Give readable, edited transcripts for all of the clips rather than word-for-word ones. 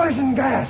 poison gas.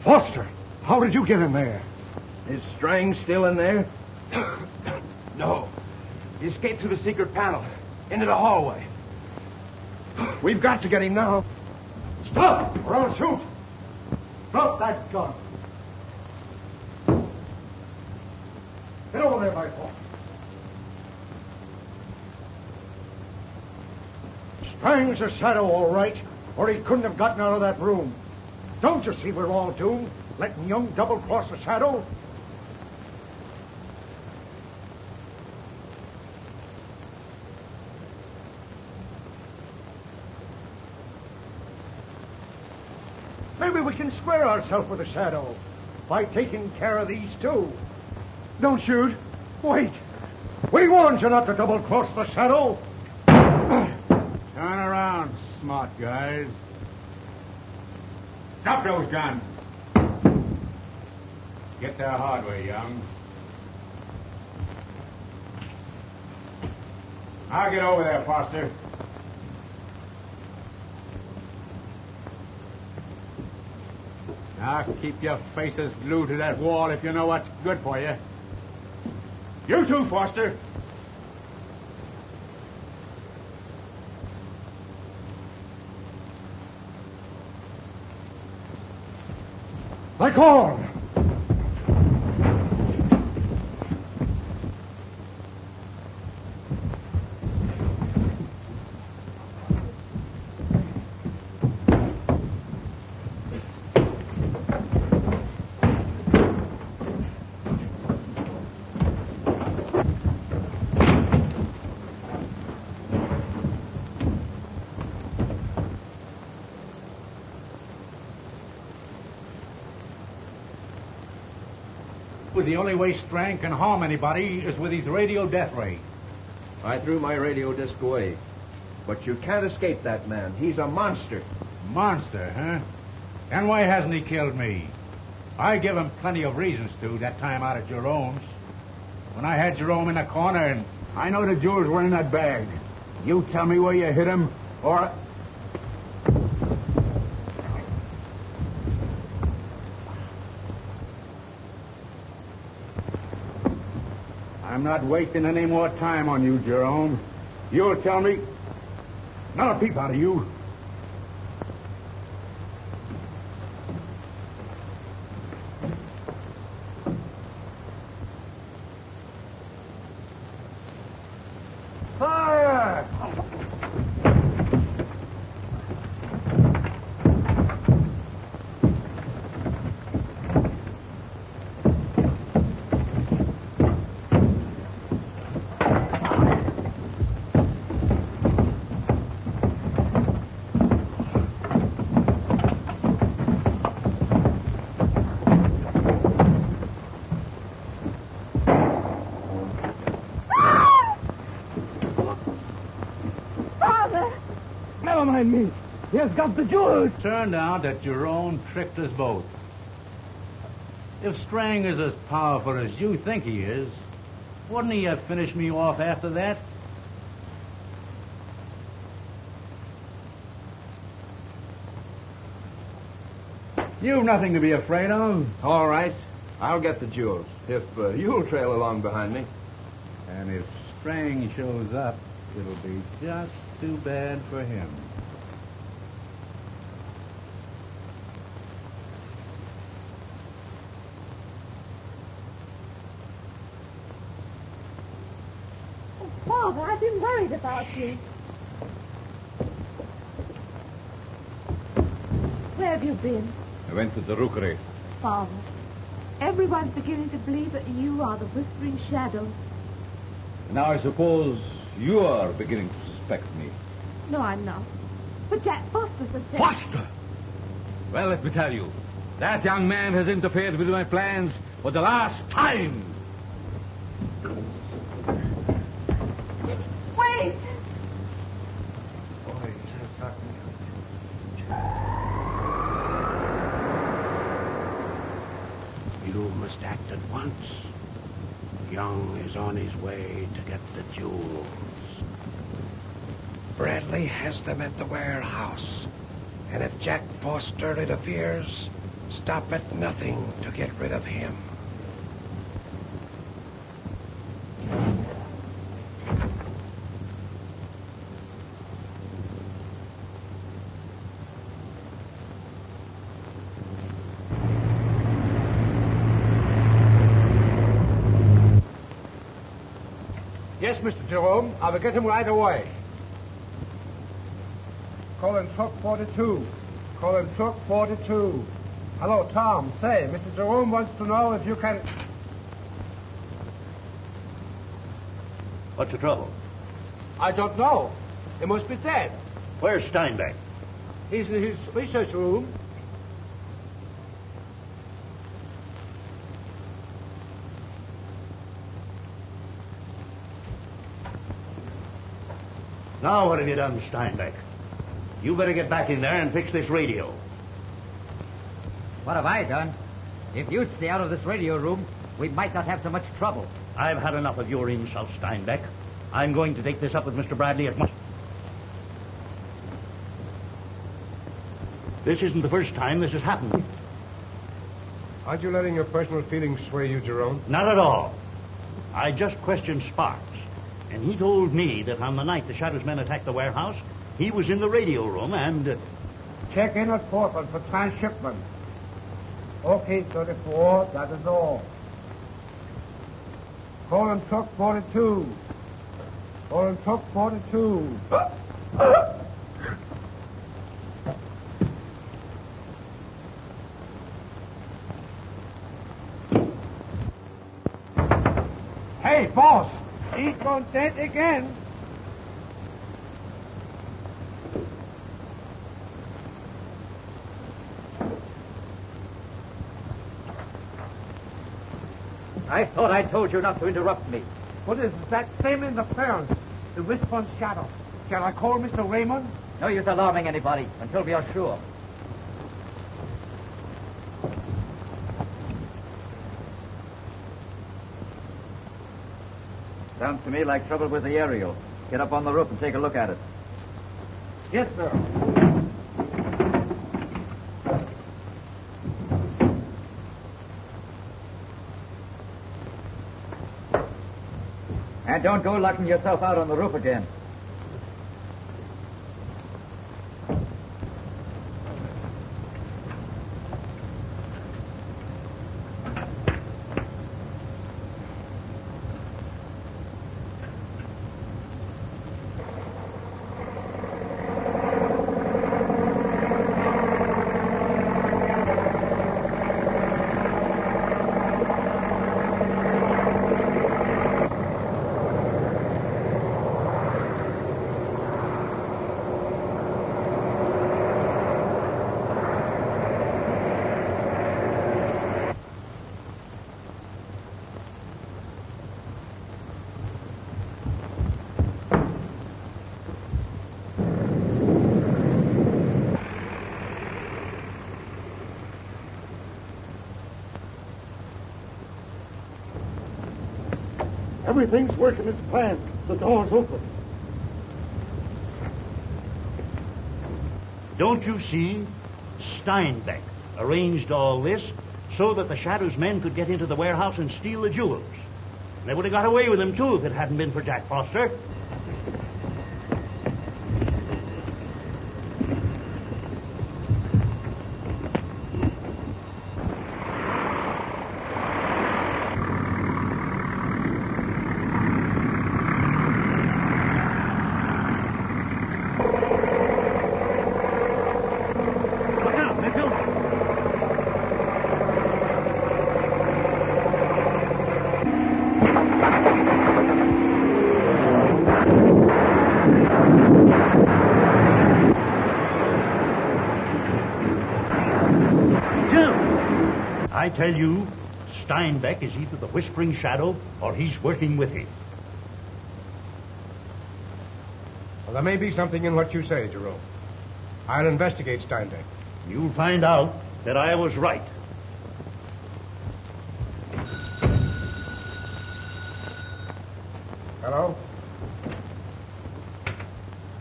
Foster, how did you get in there? Is Strang still in there? No. He escaped through the secret panel, into the hallway. We've got to get him now. Stop, or I'll shoot. Drop that gun. Get over there, my boy. Strang's a shadow, all right, or he couldn't have gotten out of that room. Don't you see we're all doomed, letting young double-cross the shadow? Maybe we can square ourselves with the shadow by taking care of these two. Don't shoot. Wait. We warned you not to double-cross the shadow. Turn around, smart guys. Stop those guns. Get there hard way, young. I'll get over there, Foster. Now keep your faces glued to that wall if you know what's good for you. You too, Foster. Like on! The only way Strang can harm anybody is with his radio death ray. I threw my radio disc away. But you can't escape that man. He's a monster. Monster, huh? And why hasn't he killed me? I give him plenty of reasons to, that time out at Jerome's. When I had Jerome in the corner and... I know the jewels were in that bag. You tell me where you hid him, or... I'm not wasting any more time on you, Jerome. You'll tell me. Not a peep out of you. Fire! Me. He has got the jewels. Turned out that Jerome tricked us both. If Strang is as powerful as you think he is, wouldn't he have finished me off after that? You've nothing to be afraid of. All right. I'll get the jewels, if you'll trail along behind me. And if Strang shows up, it'll be just too bad for him. Father, I've been worried about you. Where have you been? I went to the rookery. Father. Everyone's beginning to believe that you are the Whispering Shadow. Now I suppose you are beginning to suspect me. No, I'm not. But Jack Foster suspects... Foster! Well, let me tell you, that young man has interfered with my plans for the last time. Wait! You must act at once. Young is on his way to get the jewels. Bradley has them at the warehouse. And if Jack Foster interferes, stop at nothing to get rid of him. Yes, Mr. Jerome. I will get him right away. Calling truck 42. Calling truck 42. Hello, Tom. Say, Mr. Jerome wants to know if you can... What's the trouble? I don't know. He must be dead. Where's Steinbeck? He's in his research room. Now what have you done, Steinbeck? You better get back in there and fix this radio. What have I done? If you'd stay out of this radio room, we might not have so much trouble. I've had enough of your insults, Steinbeck. I'm going to take this up with Mr. Bradley at once. This isn't the first time this has happened. Aren't you letting your personal feelings sway you, Jerome? Not at all. I just questioned Sparks, and he told me that on the night the Shadow's men attacked the warehouse, he was in the radio room and... Check in at Portland for transshipment. Okay, 34, that is all. Calling truck 42. Calling truck 42. Hey, boss! He's gone dead again. I thought I told you not to interrupt me. What is that same interference? The Whispering Shadow. Shall I call Mr. Raymond? No use alarming anybody until we are sure. Sounds to me like trouble with the aerial. Get up on the roof and take a look at it. Yes, sir. And don't go locking yourself out on the roof again. Everything's working as planned. The door's open. Don't you see? Steinbeck arranged all this so that the Shadow's men could get into the warehouse and steal the jewels. They would have got away with them, too, if it hadn't been for Jack Foster. I tell you, Steinbeck is either the Whispering Shadow or he's working with him. Well, there may be something in what you say, Jerome. I'll investigate Steinbeck. You'll find out that I was right. Hello?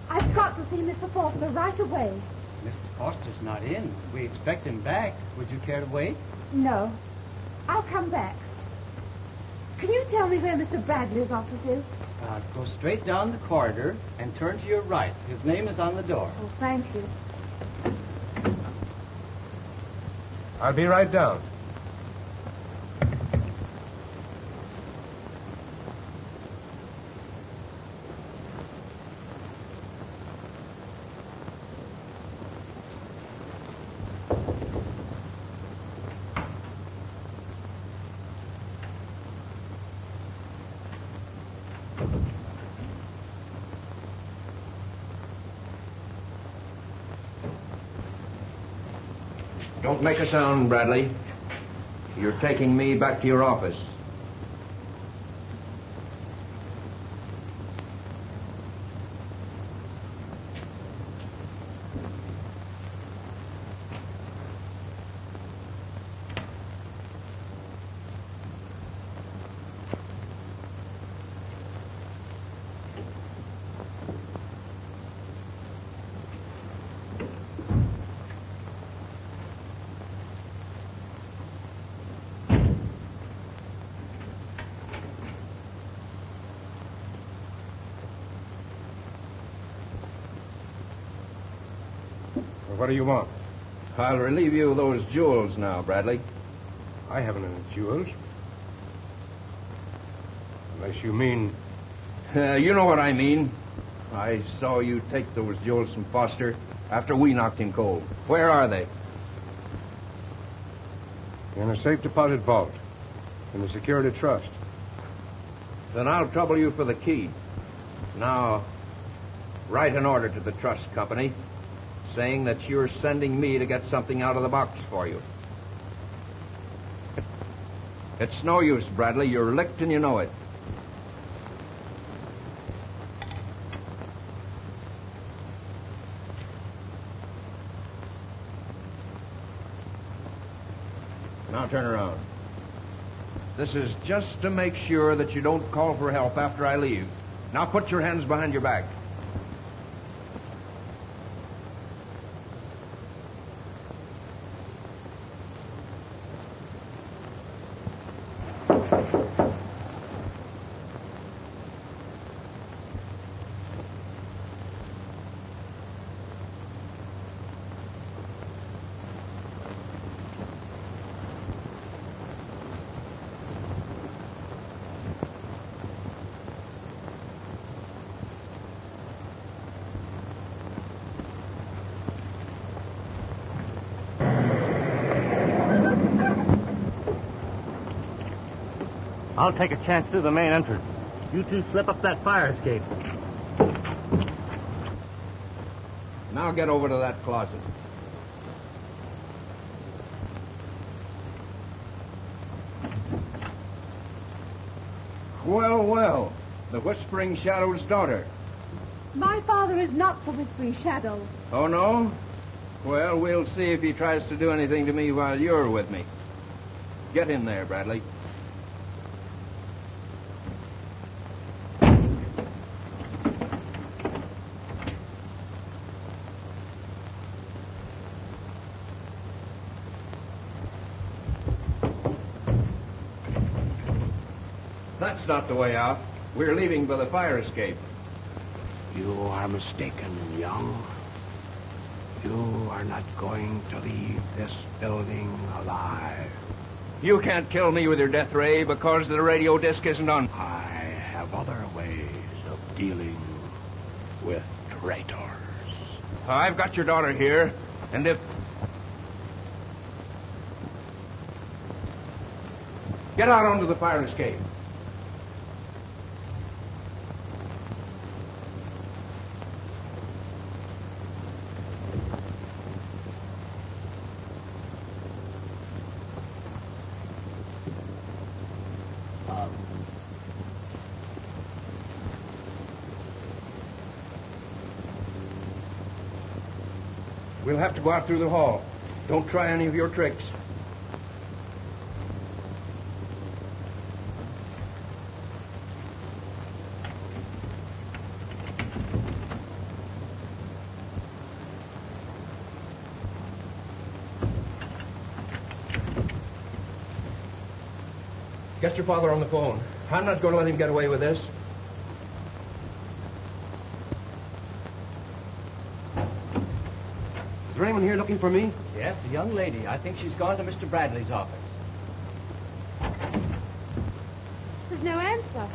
I've got to see Mr. Faulkner right away. Mr. Foster's not in. We expect him back. Would you care to wait? No. I'll come back. Can you tell me where Mr. Bradley's office is? Go straight down the corridor and turn to your right. His name is on the door. Oh, thank you. I'll be right down. Don't make a sound, Bradley. You're taking me back to your office. What do you want? I'll relieve you of those jewels now, Bradley. I haven't any jewels. Unless you mean... You know what I mean. I saw you take those jewels from Foster after we knocked him cold. Where are they? In a safe deposit vault. In the Security Trust. Then I'll trouble you for the key. Now, write an order to the trust company saying that you're sending me to get something out of the box for you. It's no use, Bradley. You're licked and you know it. Now turn around. This is just to make sure that you don't call for help after I leave. Now put your hands behind your back. I'll take a chance through the main entrance. You two slip up that fire escape. Now get over to that closet. Well, well. The Whispering Shadow's daughter. My father is not the Whispering Shadow. Oh, no? Well, we'll see if he tries to do anything to me while you're with me. Get in there, Bradley. That's not the way out. We're leaving by the fire escape. You are mistaken, young. You are not going to leave this building alive. You can't kill me with your death ray because the radio disc isn't on. I have other ways of dealing with traitors. I've got your daughter here, and if... Get out onto the fire escape. We'll have to go out through the hall. Don't try any of your tricks. Get your father on the phone. I'm not going to let him get away with this. Is there anyone here looking for me? Yes, a young lady. I think she's gone to Mr. Bradley's office. There's no answer.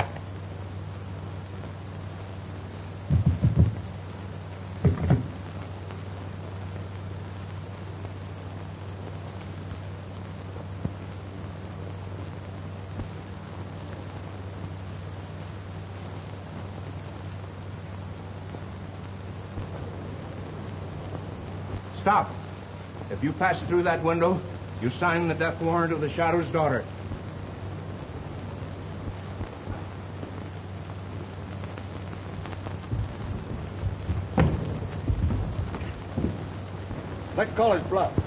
Stop. If you pass through that window, you sign the death warrant of the Shadow's daughter. Let's call his bluff.